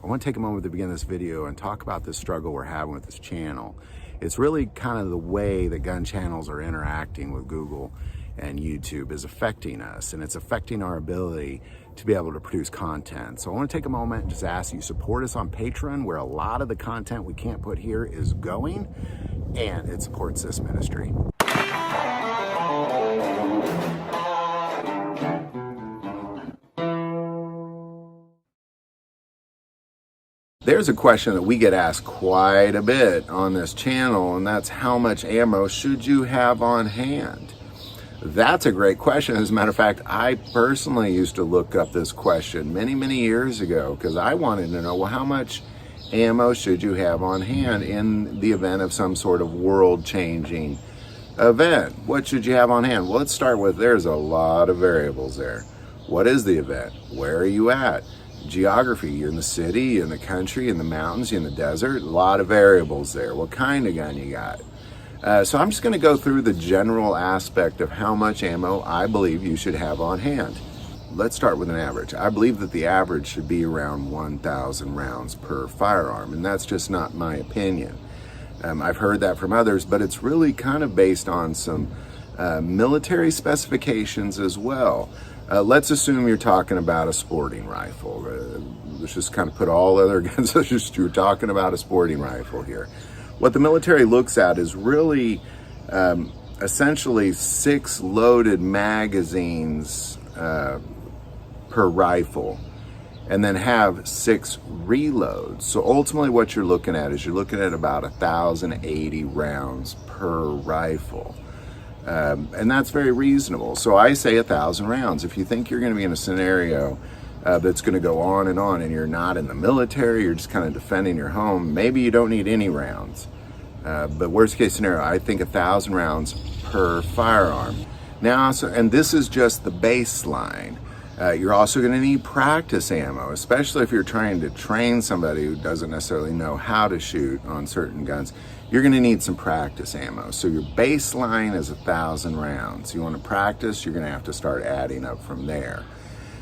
I want to take a moment to begin this video and talk about this struggle we're having with this channel. It's really kind of the way that gun channels are interacting with Google and YouTube is affecting us, and it's affecting our ability to be able to produce content. So I want to take a moment and just ask you support us on Patreon, where a lot of the content we can't put here is going, and it supports this ministry. There's a question that we get asked quite a bit on this channel, and that's how much ammo should you have on hand? That's a great question. As a matter of fact, I personally used to look up this question many years ago because I wanted to know, well, how much ammo should you have on hand in the event of some sort of world-changing event? What should you have on hand? Well, let's start with, there's a lot of variables there. What is the event? Where are you at? Geography, you're in the city, in the country, in the mountains, in the desert, a lot of variables there. What kind of gun you got? So I'm just going to go through the general aspect of how much ammo I believe you should have on hand. Let's start with an average. I believe that the average should be around 1,000 rounds per firearm, and that's just not my opinion. I've heard that from others, but it's really kind of based on some military specifications as well. Let's assume you're talking about a sporting rifle. Let's just kind of put all other guns, you're talking about a sporting rifle here. What the military looks at is really essentially 6 loaded magazines per rifle, and then have 6 reloads. So ultimately what you're looking at is you're looking at about 1,080 rounds per rifle. And that's very reasonable. So I say 1,000 rounds. If you think you're going to be in a scenario that's going to go on, and you're not in the military, you're just kind of defending your home, maybe you don't need any rounds. But worst case scenario, I think 1,000 rounds per firearm. Now, and this is just the baseline. You're also going to need practice ammo, especially if you're trying to train somebody who doesn't necessarily know how to shoot on certain guns. You're going to need some practice ammo. So your baseline is 1,000 rounds. You want to practice, you're going to have to start adding up from there.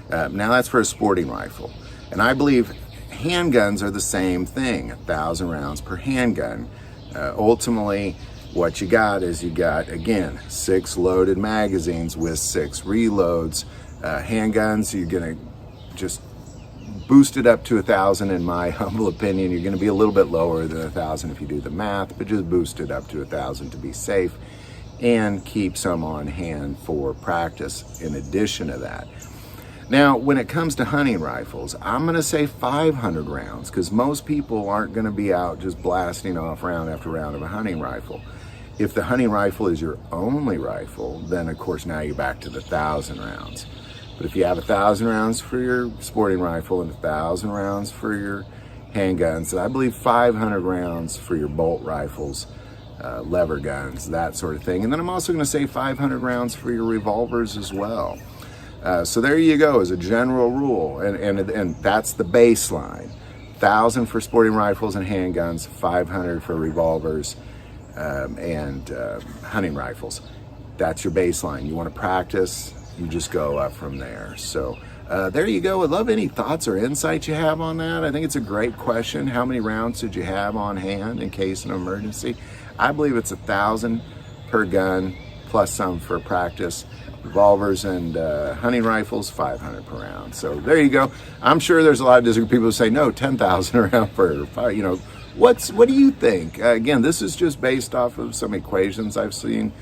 Now that's for a sporting rifle. And I believe handguns are the same thing, 1,000 rounds per handgun. Ultimately, what you got is you got, again, 6 loaded magazines with 6 reloads. Handguns, you're going to just boost it up to 1,000 in my humble opinion. You're going to be a little bit lower than 1,000 if you do the math, but just boost it up to 1,000 to be safe and keep some on hand for practice in addition to that. Now, when it comes to hunting rifles, I'm going to say 500 rounds because most people aren't going to be out just blasting off round after round of a hunting rifle. If the hunting rifle is your only rifle, then of course now you're back to the 1,000 rounds. But if you have 1,000 rounds for your sporting rifle and 1,000 rounds for your handguns, I believe 500 rounds for your bolt rifles, lever guns, that sort of thing. And then I'm also going to say 500 rounds for your revolvers as well. So there you go as a general rule, and that's the baseline. 1,000 for sporting rifles and handguns, 500 for revolvers and hunting rifles. That's your baseline. You want to practice, you just go up from there. So there you go. I'd love any thoughts or insights you have on that. I think it's a great question. How many rounds did you have on hand in case of an emergency? I believe it's 1,000 per gun plus some for practice. Revolvers and hunting rifles, 500 per round. So there you go. I'm sure there's a lot of disagreeing people who say no, 10,000 around per fire. You know, what do you think? Again, this is just based off of some equations I've seen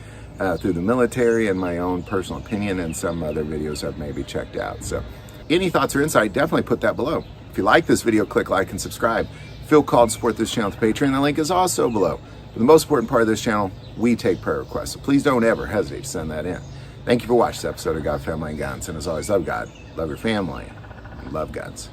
through the military and my own personal opinion and some other videos I've maybe checked out. So any thoughts or insight, definitely put that below. If you like this video, click like and subscribe. Feel called to support this channel with Patreon. The link is also below. For the most important part of this channel, we take prayer requests. So please don't ever hesitate to send that in. Thank you for watching this episode of God, Family, and Guns. And as always, love God, love your family, and love guns.